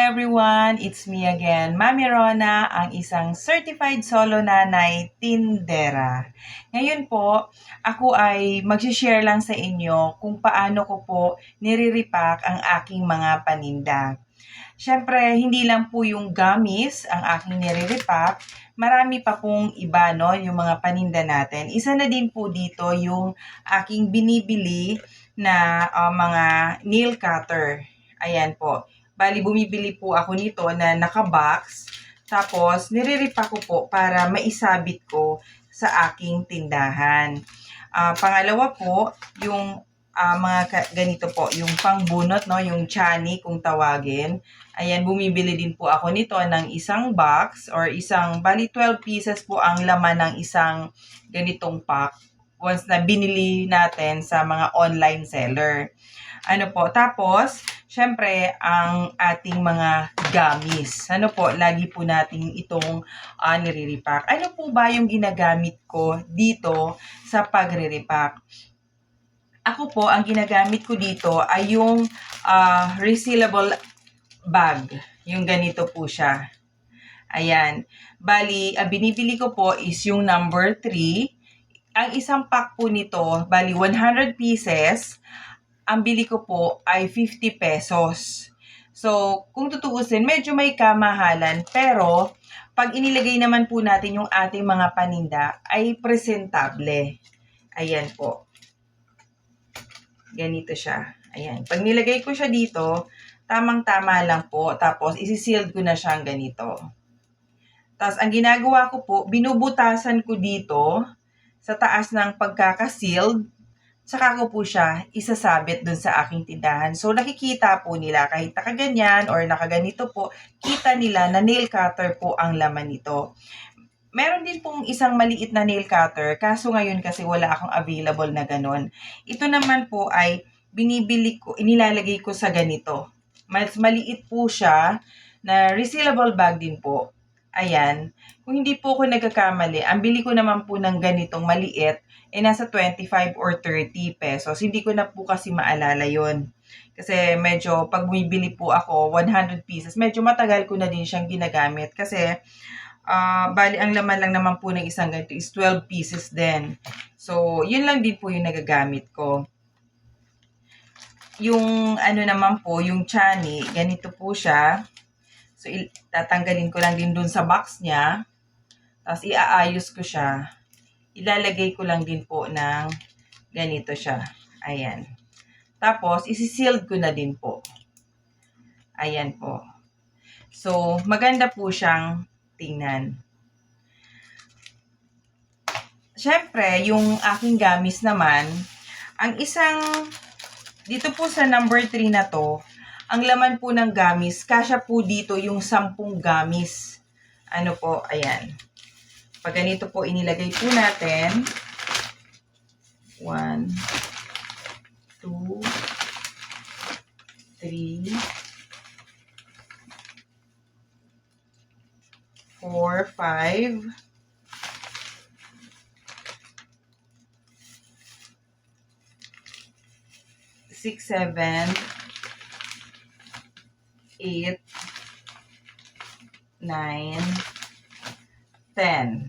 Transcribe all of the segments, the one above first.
everyone! It's me again, Mami Rona, ang isang certified solo nanay tindera. Ngayon po, ako ay mag-share lang sa inyo kung paano ko po nire-repack ang aking mga paninda. Siyempre, hindi lang po yung gummies ang aking nire-repack, marami pa pong iba, no, yung mga paninda natin. Isa na din po dito yung aking binibili na mga nail cutter. Ayan po. Bali, bumibili po ako nito na naka-box. Tapos, nire-repack ko po para maisabit ko sa aking tindahan. Pangalawa po, yung ganito po, yung pangbunot, no, yung chani kung tawagin. Ayan, bumibili din po ako nito ng isang box or bali 12 pieces po ang laman ng isang ganitong pack once na binili natin sa mga online seller. Tapos, syempre, ang ating mga gummies. Lagi po natin itong nire-repack. Ano po ba yung ginagamit ko dito sa pagre-repack? Ako po, ang ginagamit ko dito ay yung resealable bag. Yung ganito po siya. Ayan. Bali, binibili ko po is yung number 3. Ang isang pack po nito, bali 100 pieces. Ang bili ko po ay 50 pesos. So, kung tutuusin, medyo may kamahalan. Pero, pag inilagay naman po natin yung ating mga paninda, ay presentable. Ayan po. Ganito siya. Ayan. Pag nilagay ko siya dito, tamang-tama lang po. Tapos, isi-sealed ko na siyang ganito. Tapos, ang ginagawa ko po, binubutasan ko dito sa taas ng pagkaka-sealed. Saka ko po siya isasabit dun sa aking tindahan. So, nakikita po nila kahit nakaganyan or nakaganito po, kita nila na nail cutter po ang laman nito. Meron din pong isang maliit na nail cutter, kaso ngayon kasi wala akong available na ganon. Ito naman po ay inilalagay ko sa ganito. Mas maliit po siya na resealable bag din po. Ayan. Kung hindi po ako nagkakamali, ang bili ko naman po ng ganitong maliit ay nasa 25 or 30 pesos. Hindi ko na po kasi maalala yon. Kasi medyo pag bumibili po ako 100 pieces, medyo matagal ko na din siyang ginagamit. Kasi bali ang laman lang naman po ng isang ganito is 12 pieces din. So, yun lang din po yung nagagamit ko. Yung naman po, yung chani, ganito po siya. So, tatanggalin ko lang din dun sa box niya. Tapos, iaayos ko siya. Ilalagay ko lang din po ng ganito siya. Ayan. Tapos, isi-sealed ko na din po. Ayan po. So, maganda po siyang tingnan. Siyempre, yung aking gamis naman, ang dito po sa number 3 na to, ang laman po ng gamis, kasya po dito yung 10 gamis. Ayan. Pag ganito po inilagay po natin, 1, 2, 3, 4, 5, 6, 7, 8, 9, 10.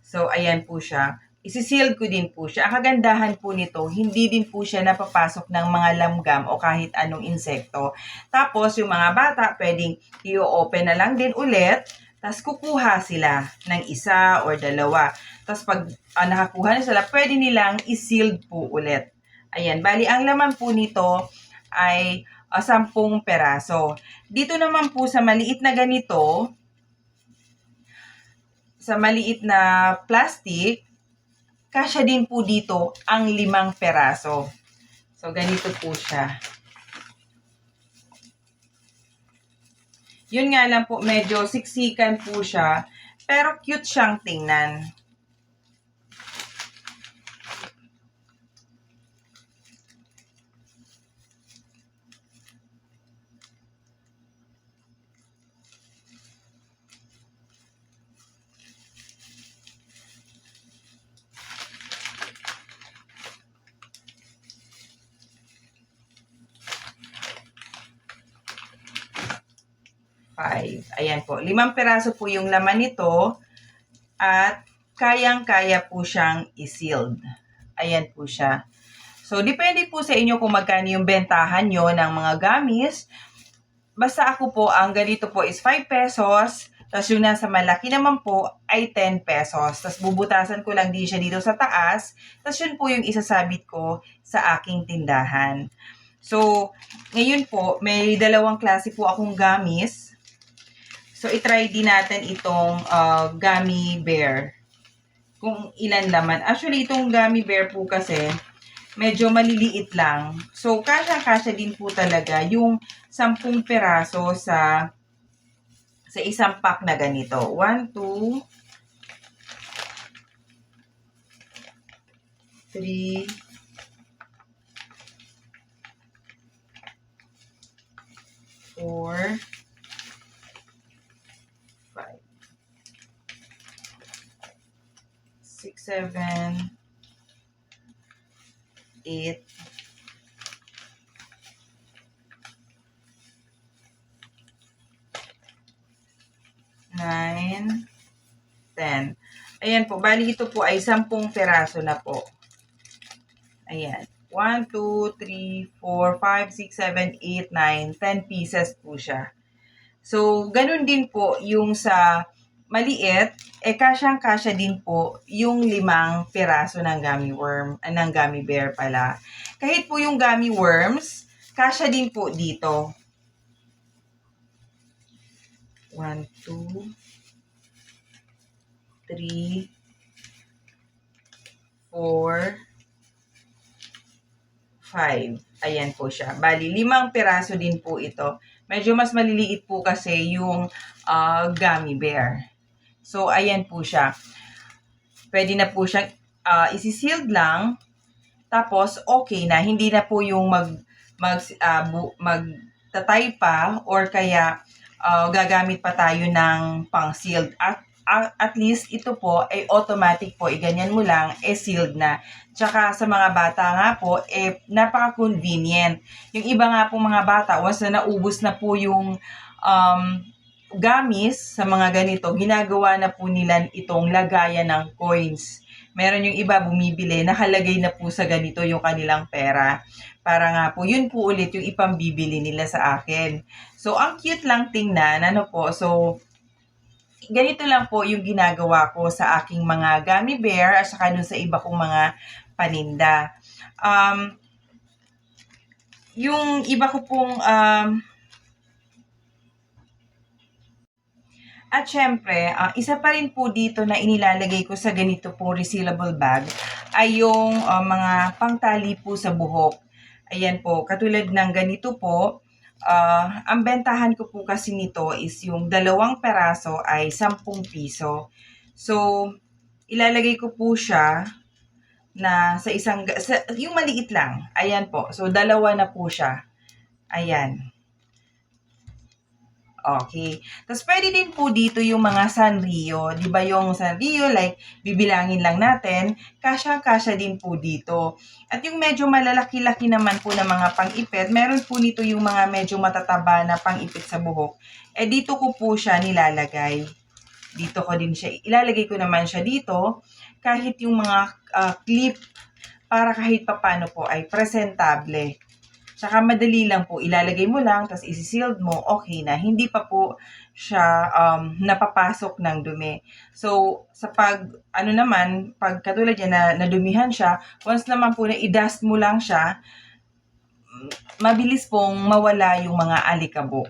So, ayan po siya. Isi-sealed ko din po siya. Ang kagandahan po nito, hindi din po siya napapasok ng mga langgam o kahit anong insekto. Tapos, yung mga bata, pwedeng i-open na lang din ulit. Tapos, kukuha sila ng isa or dalawa. Tapos, pag nakakuha na sila, pwede nilang i-sealed po ulit. Ayan. Bali, ang laman po nito ay 10 peraso. Dito naman po sa maliit na ganito, sa maliit na plastic, kasya din po dito ang 5 peraso. So, ganito po siya. Yun nga lang po, medyo siksikan po siya, pero cute siyang tingnan. 5. Ayan po. 5 piraso po yung laman nito at kayang-kaya po siyang i-sealed. Ayan po siya. So, depende po sa inyo kung magkano yung bentahan nyo ng mga gamis. Basta ako po, ang ganito po is 5 pesos. Tapos yung nasa malaki naman po ay 10 pesos. Tapos bubutasan ko lang din siya dito sa taas. Tapos yun po yung isasabit ko sa aking tindahan. So, ngayon po, may dalawang klase po akong gamis. So, itry din natin itong gummy bear. Kung ilan laman. Actually, itong gummy bear po kasi, medyo maliliit lang. So, kasya-kasya din po talaga yung 10 peraso sa isang pack na ganito. 1, 2, 3, 4, 6, 7, 8, 9, 10. Ayan po, bali ito po ay 10 peraso na po. Ayan. 1, 2, 3, 4, 5, 6, 7, 8, 9, 10 pieces po siya. So, ganun din po yung sa maliit, kasyang-kasya din po yung 5 piraso ng gummy worm, ng gummy bear pala. Kahit po yung gummy worms, kasya din po dito. 1, 2, 3, 4, 5. Ayan po siya. Bali, 5 piraso din po ito. Medyo mas maliliit po kasi yung gummy bear. So, ayan po siya. Pwede na po siyang isi-sealed lang. Tapos, okay na. Hindi na po yung magtatay pa or kaya gagamit pa tayo ng pang-sealed. At least, ito po ay automatic po. Ganyan mo lang, sealed na. Tsaka sa mga bata nga po, napaka-convenient. Yung iba nga po mga bata, once na naubos na po yung gamis sa mga ganito, ginagawa na po nila itong lagayan ng coins. Meron yung iba bumibili, nakalagay na po sa ganito yung kanilang pera. Para nga po, yun po ulit yung ipambibili nila sa akin. So, ang cute lang tingnan, ano po. So, ganito lang po yung ginagawa ko sa aking mga gummy bear at saka dun sa iba kong mga paninda. Yung iba ko pong at syempre, isa pa rin po dito na inilalagay ko sa ganito pong resealable bag ay yung mga pangtali po sa buhok. Ayan po, katulad ng ganito po, ang bentahan ko po kasi nito is yung 2 peraso ay 10 piso. So, ilalagay ko po siya na sa yung maliit lang. Ayan po. So, 2 na po siya. Ayan. Okay. Tapos, pwede din po dito yung mga Sanrio. Di ba yung Sanrio, like, bibilangin lang natin, kasya-kasya din po dito. At yung medyo malalaki-laki naman po na mga pang-ipit, meron po nito yung mga medyo matataba na pang-ipit sa buhok. Dito ko po siya nilalagay. Dito ko din siya, ilalagay ko naman siya dito, kahit yung mga clip, para kahit papano po ay presentable. Tsaka madali lang po, ilalagay mo lang, tapos isi-sealed mo, okay na. Hindi pa po siya napapasok ng dumi. So, sa pag katulad yan na nadumihan siya, once naman po na i-dust mo lang siya, mabilis pong mawala yung mga alikabok.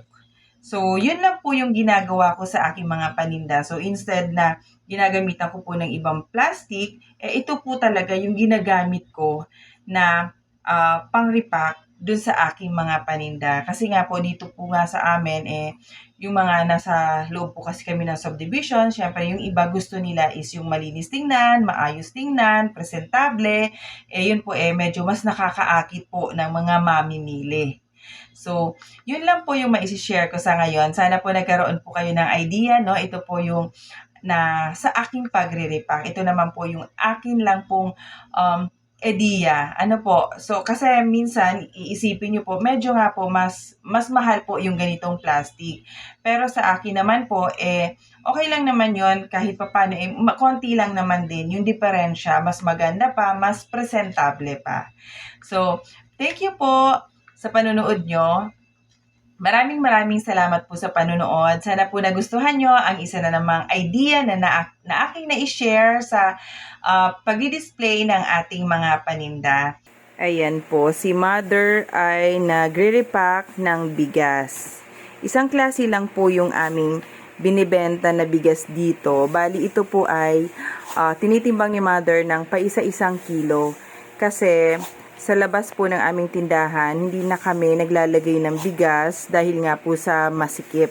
So, yun lang po yung ginagawa ko sa aking mga paninda. So, instead na ginagamitan ko po ng ibang plastic, ito po talaga yung ginagamit ko na pang-repack dun sa aking mga paninda. Kasi nga po, dito po nga sa amin, yung mga nasa loob po kasi kami ng subdivision, syempre yung iba gusto nila is yung malinis tingnan, maayos tingnan, presentable, yun po medyo mas nakakaakit po ng mga mamimili. So, yun lang po yung maisi-share ko sa ngayon. Sana po nagkaroon po kayo ng idea, no? Ito po yung sa aking pagre-repack. Ito naman po yung akin lang pong idea. Ano po, so kasi minsan iisipin niyo po medyo nga po mas mahal po yung ganitong plastic. Pero sa akin naman po, okey lang naman yon kahit papaano, konti lang naman din yung diferensya, mas maganda pa, mas presentable pa. So, thank you po sa panonood niyo. Maraming salamat po sa panonood. Sana po nagustuhan nyo ang isa na namang idea na aking na-share sa pagdi-display ng ating mga paninda. Ayan po, si Mother ay nagre-repack ng bigas. Isang klase lang po yung aming binibenta na bigas dito. Bali, ito po ay tinitimbang ni Mother ng paisa-isang kilo. Kasi sa labas po ng aming tindahan, hindi na kami naglalagay ng bigas dahil nga po sa masikip.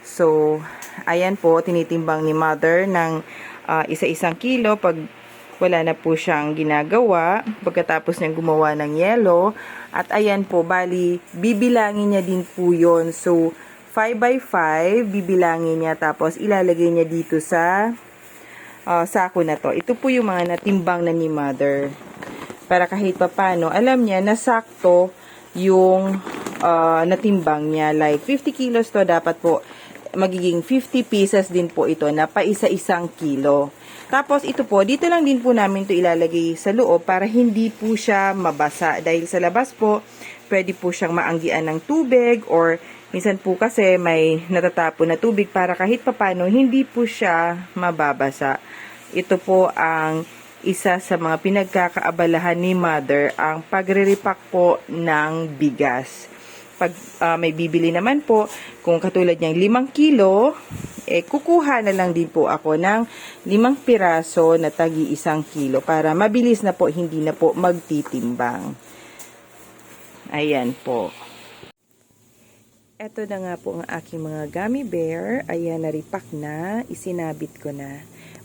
So, ayan po, tinitimbang ni Mother ng isa-isang kilo pag wala na po siyang ginagawa. Pagkatapos niyang gumawa ng yelo. At ayan po, bali, bibilangin niya din po yun. So, 5 by 5, bibilangin niya. Tapos, ilalagay niya dito sa sako na to. Ito po yung mga natimbang na ni Mother. Para kahit papano, alam niya na sakto yung natimbang niya. Like, 50 kilos to, dapat po magiging 50 pieces din po ito na pa isa-isang kilo. Tapos, ito po, dito lang din po namin to ilalagay sa loob para hindi po siya mabasa. Dahil sa labas po, pwede po siyang maanggian ng tubig or minsan po kasi may natatapon na tubig para kahit papano hindi po siya mababasa. Ito po ang isa sa mga pinagkakaabalahan ni Mother, ang pagre-repack po ng bigas. Pag may bibili naman po, kung katulad niyang 5 kilo, kukuha na lang din po ako ng 5 piraso na tagi 1 kilo para mabilis na po, hindi na po magtitimbang. Ayan po. Ito na nga po ang aking mga gummy bear. Ayan, na-repack na. Isinabit ko na.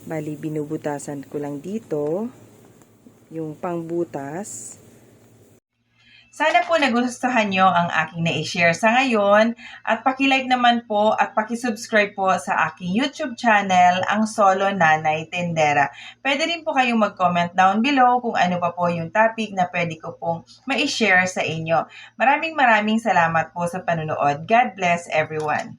Bali, binubutasan ko lang dito yung pangbutas. Sana po nagustuhan nyo ang aking na-share sa ngayon at paki-like naman po at paki-subscribe po sa aking YouTube channel, ang Solo Nanay Tindera. Pwede rin po kayong mag-comment down below kung ano pa po yung topic na pwede ko pong ma-share sa inyo. Maraming salamat po sa panonood. God bless everyone.